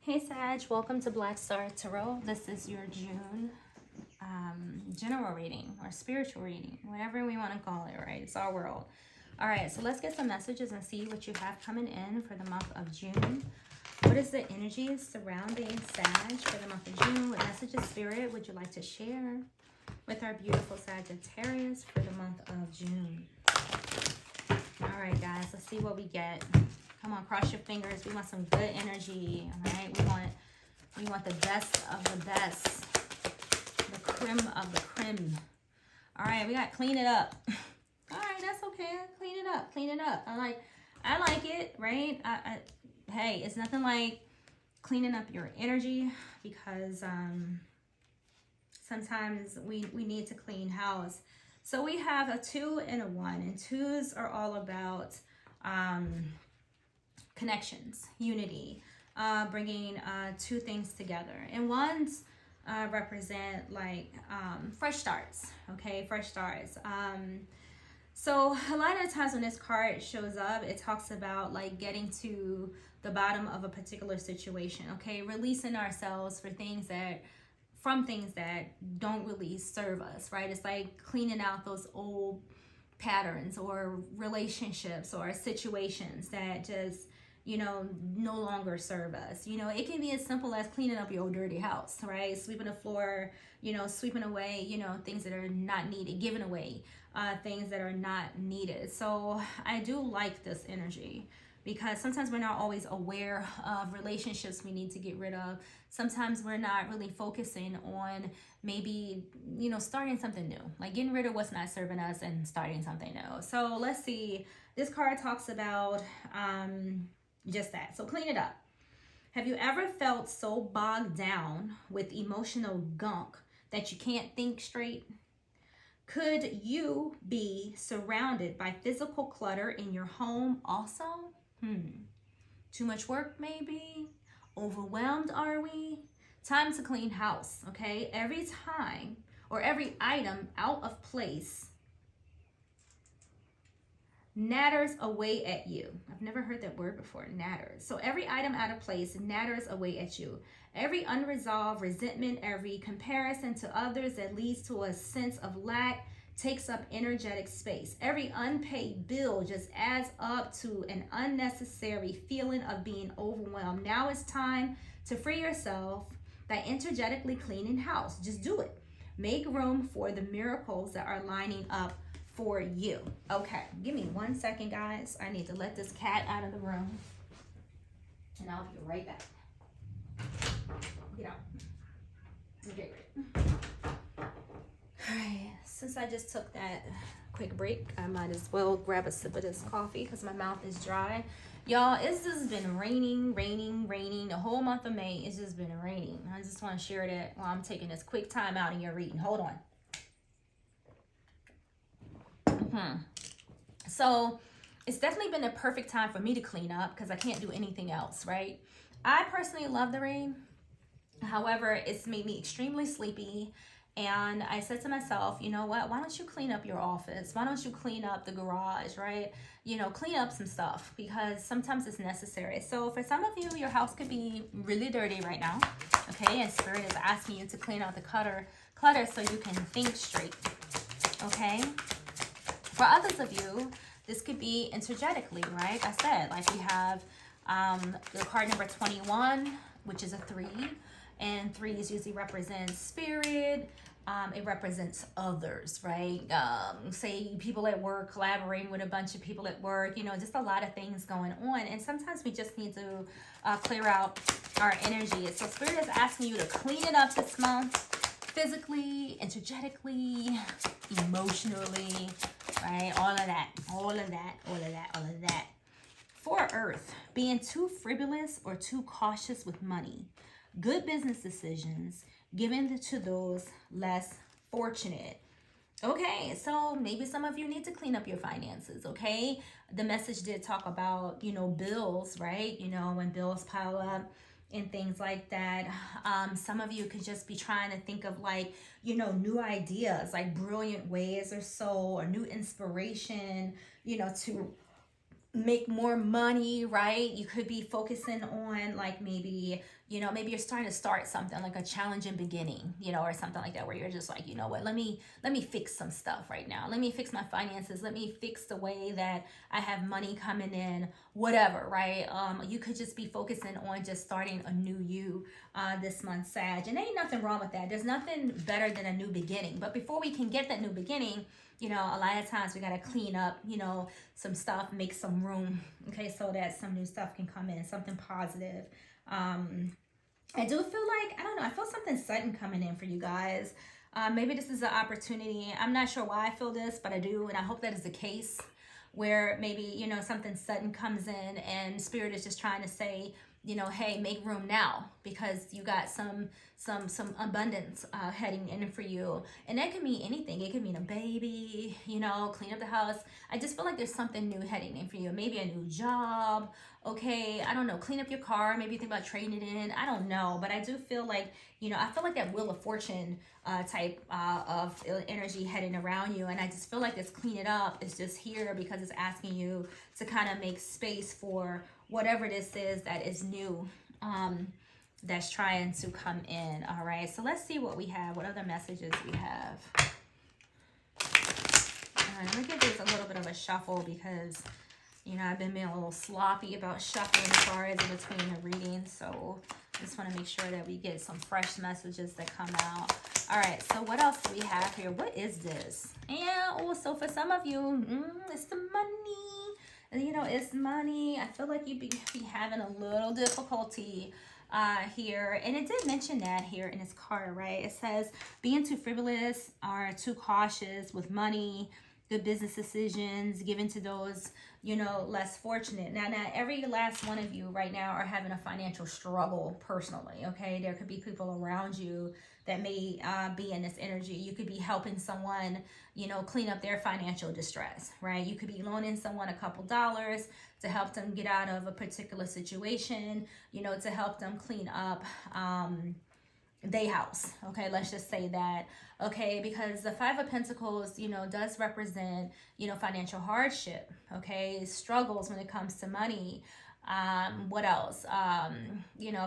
Hey Sag, welcome to Black Star Tarot. This is your June general reading or spiritual reading, whatever we want to call it, right? It's our world. All right, so let's get some messages and see what you have coming in for the month of June. What is the energy surrounding Sag for the month of June? What messages, Spirit, would you like to share with our beautiful Sagittarius for the month of June? All right, guys, let's see what we get. Come on, cross your fingers. We want some good energy, all right? We want the best of the best, the creme of the creme. All right, we got clean it up. All right, that's okay. Clean it up, clean it up. I like it, right? Hey, it's nothing like cleaning up your energy because sometimes we need to clean house. So we have a 2 and a 1, and 2s are all about connections, unity, bringing two things together. And 1s represent like fresh starts, okay? Fresh starts. So a lot of times when this card shows up, it talks about like getting to the bottom of a particular situation, okay? Releasing ourselves from things that don't really serve us, right? It's like cleaning out those old patterns or relationships or situations that just, no longer serve us. It can be as simple as cleaning up your old dirty house, right? Sweeping the floor, sweeping away, things that are not needed, giving away things that are not needed. So I do like this energy because sometimes we're not always aware of relationships we need to get rid of. Sometimes we're not really focusing on maybe, starting something new, like getting rid of what's not serving us and starting something new. So let's see. This card talks about just that. So clean it up. Have you ever felt so bogged down with emotional gunk that you can't think straight? Could you be surrounded by physical clutter in your home also? Too much work maybe? Overwhelmed are we? Time to clean house, okay? Every time or every item out of place natters away at you. I've never heard that word before, natters. So every item out of place natters away at you. Every unresolved resentment, every comparison to others that leads to a sense of lack takes up energetic space. Every unpaid bill just adds up to an unnecessary feeling of being overwhelmed. Now it's time to free yourself by energetically cleaning house. Just do it. Make room for the miracles that are lining up for you. Okay, give me 1 second, guys. I need to let this cat out of the room, and I'll be right back. Get out. Okay, great. All right, since I just took that quick break, I might as well grab a sip of this coffee because my mouth is dry. Y'all, it's just been raining. The whole month of May, it's just been raining. I just want to share that while I'm taking this quick time out in your reading. Hold on. So it's definitely been a perfect time for me to clean up because I can't do anything else, right? I personally love the rain. However, it's made me extremely sleepy. And I said to myself, you know what? Why don't you clean up your office? Why don't you clean up the garage, right? Clean up some stuff because sometimes it's necessary. So for some of you, your house could be really dirty right now, okay? And Spirit is asking you to clean out the clutter so you can think straight, okay? For others of you, this could be energetically, right? I said, like we have the card number 21, which is a 3. And 3s usually represent spirit. It represents others, right? Say people at work, collaborating with a bunch of people at work, just a lot of things going on. And sometimes we just need to clear out our energy. So Spirit is asking you to clean it up this month, physically, energetically, emotionally, right? All of that. For Earth, being too frivolous or too cautious with money. Good business decisions given to those less fortunate. Okay, so maybe some of you need to clean up your finances, okay? The message did talk about, bills, right? When bills pile up and things like that. Some of you could just be trying to think of like, new ideas, like brilliant ways or new inspiration, to make more money, right? You could be focusing on like maybe, maybe you're starting to start something like a challenging beginning, or something like that, where you're just like, you know what, let me fix some stuff right now. Let me fix my finances. Let me fix the way that I have money coming in, whatever, right? You could just be focusing on just starting a new you this month, Sag. And ain't nothing wrong with that. There's nothing better than a new beginning. But before we can get that new beginning, a lot of times we got to clean up, some stuff, make some room, okay, so that some new stuff can come in, something positive. I do feel like, I don't know, I feel something sudden coming in for you guys. Maybe this is an opportunity. I'm not sure why I feel this, but I do, and I hope that is the case, where maybe, something sudden comes in and Spirit is just trying to say, hey, make room now, because you got some abundance heading in for you. And that could mean anything. It could mean a baby, clean up the house. I just feel like there's something new heading in for you. Maybe a new job. Okay, I don't know, clean up your car. Maybe think about trading it in. I don't know, but I do feel like, I feel like that Wheel of Fortune type of energy heading around you. And I just feel like this clean it up is just here because it's asking you to kind of make space for whatever this is that is new, that's trying to come in. All right, so let's see what we have, what other messages we have. All right, let me give this a little bit of a shuffle because, I've been being a little sloppy about shuffling cards in between the readings. So I just want to make sure that we get some fresh messages that come out. All right, so what else do we have here? What is this? Yeah, oh, so for some of you, it's the money. It's money. I feel like you be having a little difficulty here. And it did mention that here in this card, right? It says, being too frivolous or too cautious with money, good business decisions given to those, less fortunate. Now, not every last one of you right now are having a financial struggle personally, okay? There could be people around you that may be in this energy. You could be helping someone, clean up their financial distress, right? You could be loaning someone a couple dollars to help them get out of a particular situation, to help them clean up they house, okay? Let's just say that, okay? Because the Five of Pentacles, does represent, financial hardship, okay? Struggles when it comes to money. What else?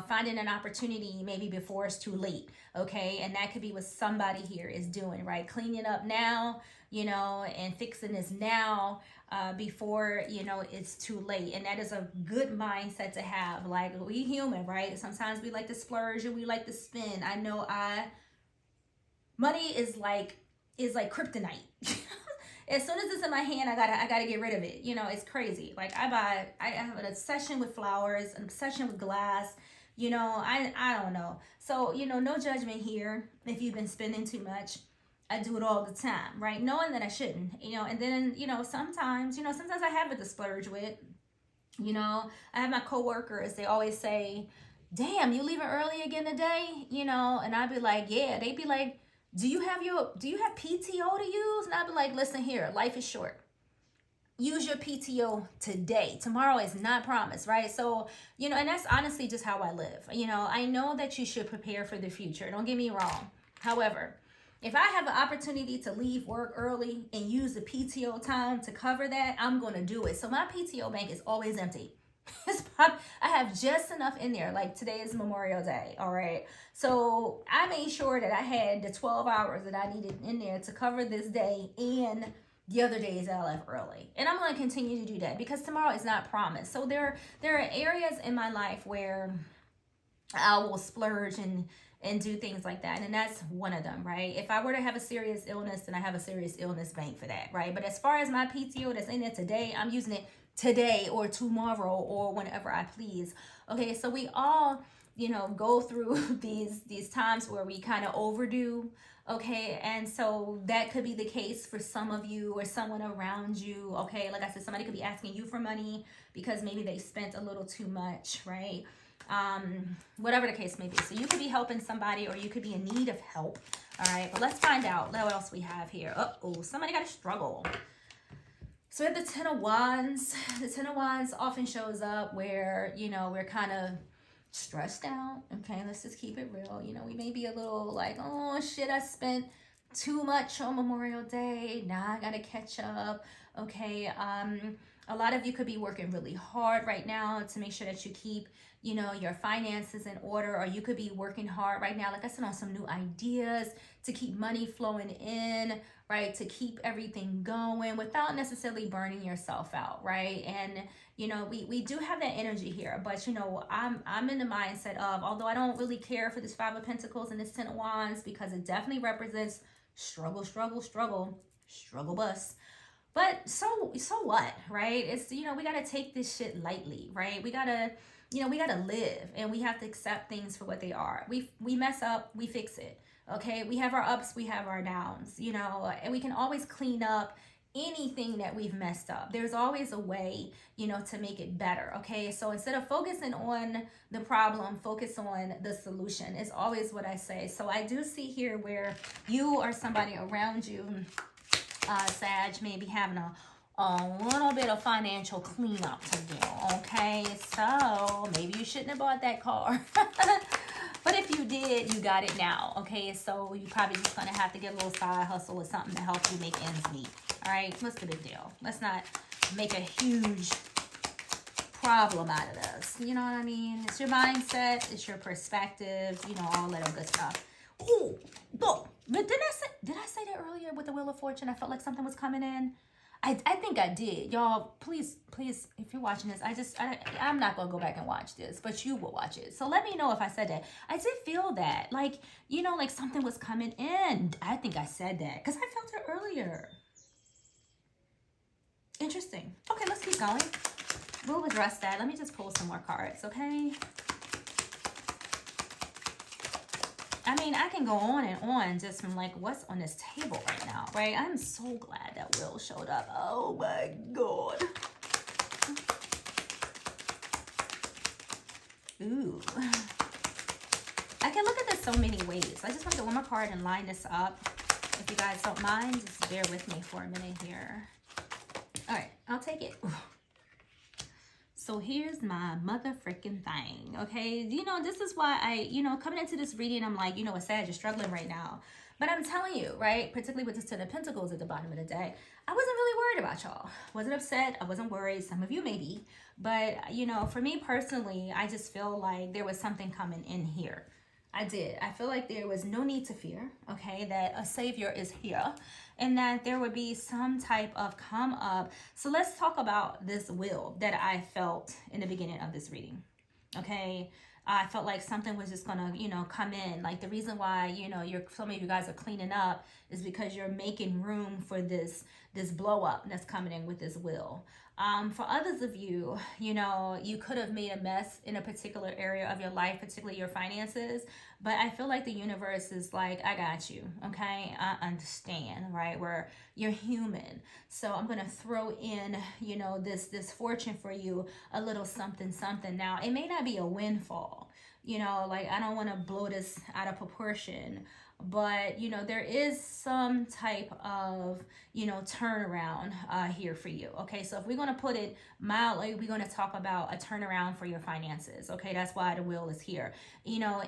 Finding an opportunity maybe before it's too late, okay? And that could be what somebody here is doing, right? Cleaning up now, and fixing this now, before, it's too late. And that is a good mindset to have. Like, we human, right? Sometimes we like to splurge and we like to spend. I know money is like kryptonite. As soon as it's in my hand, I gotta get rid of it. It's crazy. Like, I have an obsession with flowers, an obsession with glass. I don't know. So, no judgment here if you've been spending too much. I do it all the time, right? Knowing that I shouldn't, and then, sometimes I have it to splurge with. I have my coworkers, they always say, damn, you leaving early again today? And I'd be like, yeah. They'd be like, do you have PTO to use? And I'd be like, listen here, life is short. Use your PTO today. Tomorrow is not promised, right? So, and that's honestly just how I live. I know that you should prepare for the future. Don't get me wrong. However, if I have an opportunity to leave work early and use the PTO time to cover that, I'm going to do it. So my PTO bank is always empty. I have just enough in there. Like, today is Memorial Day, all right? So I made sure that I had the 12 hours that I needed in there to cover this day and the other days that I left early. And I'm going to continue to do that because tomorrow is not promised. So there are areas in my life where I will splurge and do things like that. And that's one of them, right? If I were to have a serious illness, then I have a serious illness bank for that, right? But as far as my PTO that's in there today, I'm using it today or tomorrow or whenever I please. Okay, so we all, go through these times where we kind of overdo, okay? And so that could be the case for some of you or someone around you, okay? Like I said, somebody could be asking you for money because maybe they spent a little too much, right? Whatever the case may be. So you could be helping somebody or you could be in need of help. All right, but let's find out what else we have here. Uh-oh, somebody got a struggle. So we have the Ten of Wands. The Ten of Wands often shows up where, we're kind of stressed out. Okay, let's just keep it real. We may be a little like, oh shit, I spent too much on Memorial Day. Now I gotta catch up. Okay, A lot of you could be working really hard right now to make sure that you keep, you know, your finances in order, or you could be working hard right now, like I said, on some new ideas to keep money flowing in, right? To keep everything going without necessarily burning yourself out, right? And you know, we do have that energy here, but you know, I'm in the mindset of, although I don't really care for this Five of Pentacles and this Ten of Wands, because it definitely represents struggle, struggle bus. But so what, right? It's, you know, we got to take this shit lightly, right? We got to, you know, we got to live, and we have to accept things for what they are. We mess up, we fix it. Okay? We have our ups, we have our downs, you know, and we can always clean up anything that we've messed up. There's always a way, you know, to make it better. Okay? So instead of focusing on the problem, focus on the solution is always what I say. So I do see here where you or somebody around you, Sag, may be having a little bit of financial cleanup to do, okay? So maybe you shouldn't have bought that car. But if you did, you got it now, okay? So you probably just gonna have to get a little side hustle or something to help you make ends meet, all right? What's the big deal? Let's not make a huge problem out of this. You know what I mean? It's your mindset, it's your perspective, you know, all that good stuff. Ooh, look, but did I say that earlier with the Wheel of Fortune? I felt like something was coming in. I think I did. Y'all, please, if you're watching this, I'm not going to go back and watch this, but you will watch it. So let me know if I said that. I did feel that. Like, you know, like something was coming in. I think I said that because I felt it earlier. Interesting. Okay, let's keep going. We'll address that. Let me just pull some more cards, okay? I mean, I can go on and on just from like what's on this table right now, right? I'm so glad that Will showed up. Oh my God. Ooh. I can look at this so many ways. I just want to get one more card and line this up. If you guys don't mind, just bear with me for a minute here. All right, I'll take it. Ooh. So here's my mother freaking thing, okay? You know, this is why coming into this reading, I'm like, you know, it's sad, you're struggling right now. But I'm telling you, right, particularly with this Ten of Pentacles at the bottom of the deck, I wasn't really worried about y'all. Wasn't upset, I wasn't worried. Some of you maybe. But, you know, for me personally, I just feel like there was something coming in here. I did. I feel like there was no need to fear, okay, that a savior is here and that there would be some type of come up. So let's talk about this will that I felt in the beginning of this reading, okay? I felt like something was just gonna, you know, come in. Like the reason why, you know, some of you guys are cleaning up is because you're making room for this blow up that's coming in with this will. For others of you, you know, you could have made a mess in a particular area of your life, particularly your finances. But I feel like the universe is like, I got you, okay? I understand, right? Where you're human. So I'm going to throw in, you know, this fortune for you, a little something. Now, it may not be a windfall, you know, like I don't want to blow this out of proportion. But, you know, there is some type of, you know, turnaround here for you. Okay, so if we're going to put it mildly, we're going to talk about a turnaround for your finances. Okay, that's why the wheel is here. You know,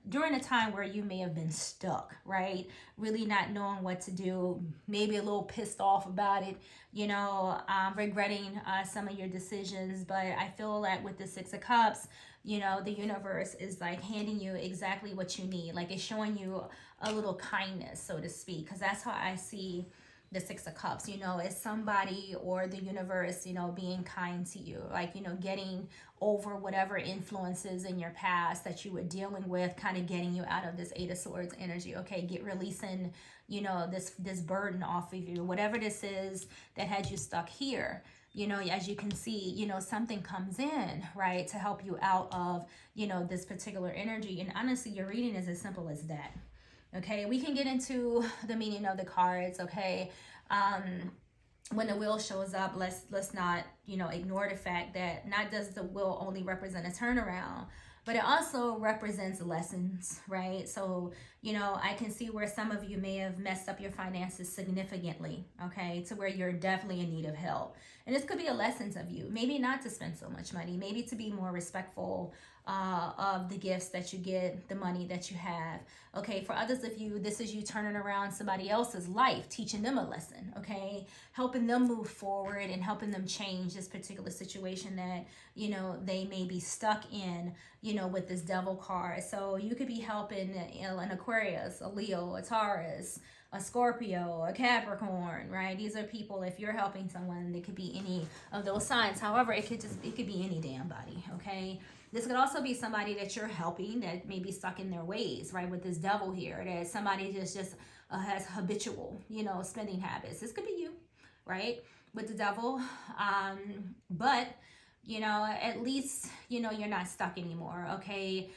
during a time where you may have been stuck, right? Really not knowing what to do, maybe a little pissed off about it, you know, regretting some of your decisions. But I feel like with the Six of Cups, you know, the universe is like handing you exactly what you need. Like it's showing you a little kindness, so to speak, because that's how I see the Six of Cups. You know, it's somebody or the universe, you know, being kind to you, like, you know, getting over whatever influences in your past that you were dealing with, kind of getting you out of this Eight of Swords energy. Okay, releasing, you know, this burden off of you, whatever this is that had you stuck here. You know, as you can see, you know, something comes in, right, to help you out of, you know, this particular energy. And honestly, your reading is as simple as that. Okay, we can get into the meaning of the cards, okay? When the wheel shows up, let's not, you know, ignore the fact that not does the wheel only represent a turnaround, but it also represents lessons, right? So, you know, I can see where some of you may have messed up your finances significantly, okay, to where you're definitely in need of help. And this could be a lesson of you, maybe not to spend so much money, maybe to be more respectful of the gifts that you get, the money that you have. Okay, for others of you, this is you turning around somebody else's life, teaching them a lesson, okay? Helping them move forward and helping them change this particular situation that, you know, they may be stuck in, you know, with this devil card. So you could be helping, you know, an Aquarius, a Leo, a Taurus, a Scorpio, a Capricorn, right? These are people, if you're helping someone, it could be any of those signs. However, it could be any damn body, okay? This could also be somebody that you're helping that may be stuck in their ways, right? With this devil here, that somebody just has habitual, you know, spending habits. This could be you, right? With the devil. But, you know, at least, you know, you're not stuck anymore, okay?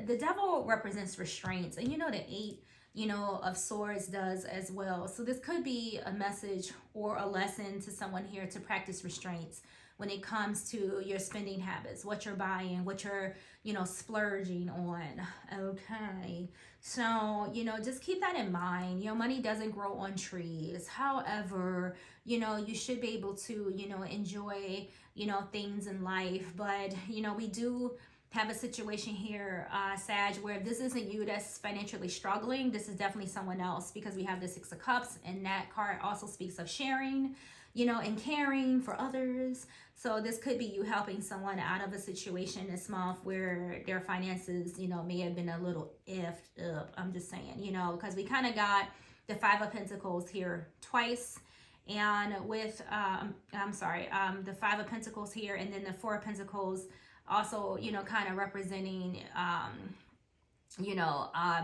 The devil represents restraints, and you know, the 8, you know, of swords does as well. So this could be a message or a lesson to someone here to practice restraints when it comes to your spending habits, what you're buying, what you're, you know, splurging on. Okay, so, you know, just keep that in mind. You know, money doesn't grow on trees. However, you know, you should be able to, you know, enjoy, you know, things in life. But, you know, we do have a situation here, Sag, where if this isn't you that's financially struggling, this is definitely someone else, because we have the 6 of Cups, and that card also speaks of sharing, you know, and caring for others. So this could be you helping someone out of a situation this month where their finances, you know, may have been a little effed up. I'm just saying, you know, because we kind of got the 5 of Pentacles here twice. And with, the 5 of Pentacles here, and then the 4 of Pentacles also, you know, kind of representing,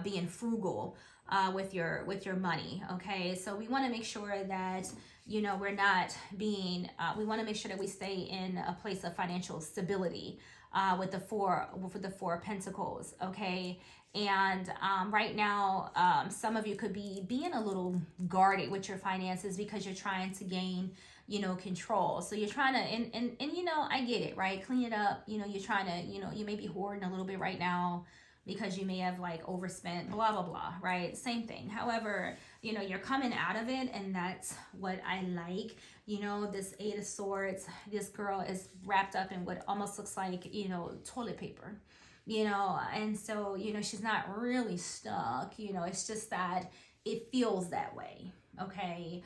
being frugal with your money. Okay, so we want to make sure that, you know, we're not being, we want to make sure that we stay in a place of financial stability with the 4 of Pentacles. Okay, and right now, some of you could be being a little guarded with your finances because you're trying to gain, you know, control. So you're trying to, and you know, I get it, right? Clean it up. You know, you're trying to, you know, you may be hoarding a little bit right now because you may have like overspent, blah, blah, blah, right? Same thing. However, you know, you're coming out of it, and that's what I like. You know, this 8 of Swords, this girl is wrapped up in what almost looks like, you know, toilet paper, you know, and so, you know, she's not really stuck, you know, it's just that it feels that way, okay?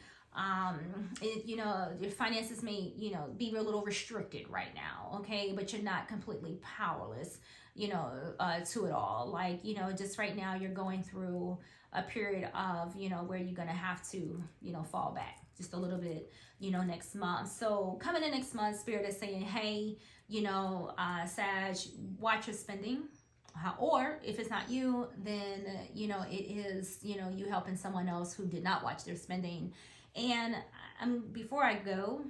You know, your finances may, you know, be a little restricted right now, okay, but you're not completely powerless, you know, to it all. Like, you know, just right now you're going through a period of, you know, where you're gonna have to, you know, fall back just a little bit, you know, next month. So coming in next month, Spirit is saying, hey, you know, Sag, watch your spending. Or if it's not you, then, you know, it is, you know, you helping someone else who did not watch their spending. And before I go,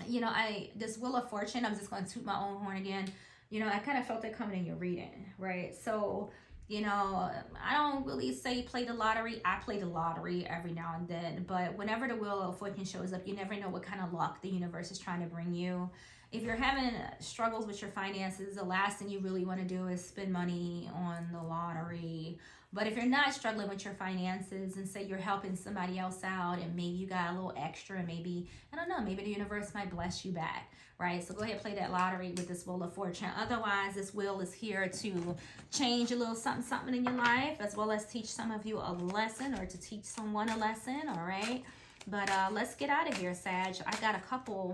you know, this Wheel of Fortune, I'm just going to toot my own horn again. You know, I kind of felt it coming in your reading, right? So, you know, I don't really say play the lottery. I play the lottery every now and then. But whenever the Wheel of Fortune shows up, you never know what kind of luck the universe is trying to bring you. If you're having struggles with your finances, the last thing you really want to do is spend money on the lottery. But if you're not struggling with your finances, and say you're helping somebody else out, and maybe you got a little extra, maybe, I don't know, maybe the universe might bless you back, right? So go ahead and play that lottery with this Wheel of Fortune. Otherwise, this wheel is here to change a little something in your life, as well as teach some of you a lesson, or to teach someone a lesson, all right? But let's get out of here, Sag. I got a couple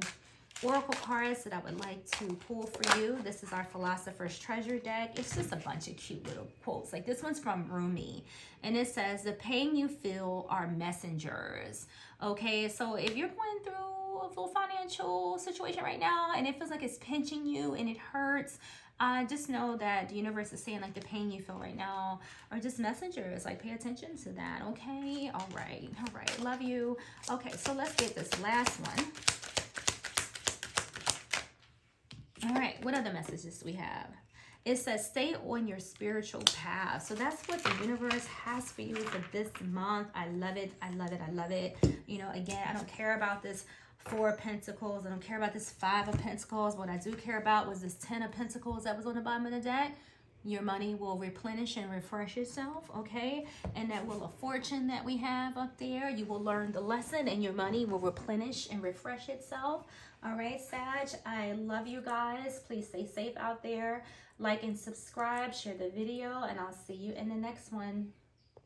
oracle cards that I would like to pull for you. This is our Philosopher's Treasure deck. It's just a bunch of cute little quotes. Like this one's from Rumi, and it says, the pain you feel are messengers. Okay, so if you're going through a full financial situation right now, and it feels like it's pinching you and it hurts, just know that the universe is saying, like, the pain you feel right now are just messengers. Like, pay attention to that, okay? All right, love you. Okay, so let's get this last one. All right, what other messages do we have? It says, stay on your spiritual path. So that's what the universe has for you for this month. I love it. I love it. I love it. You know, again, I don't care about this 4 of Pentacles. I don't care about this 5 of Pentacles. What I do care about was this 10 of Pentacles that was on the bottom of the deck. Your money will replenish and refresh itself, okay? And that wheel of fortune that we have up there, you will learn the lesson and your money will replenish and refresh itself. All right, Sag, I love you guys. Please stay safe out there. Like and subscribe, share the video, and I'll see you in the next one.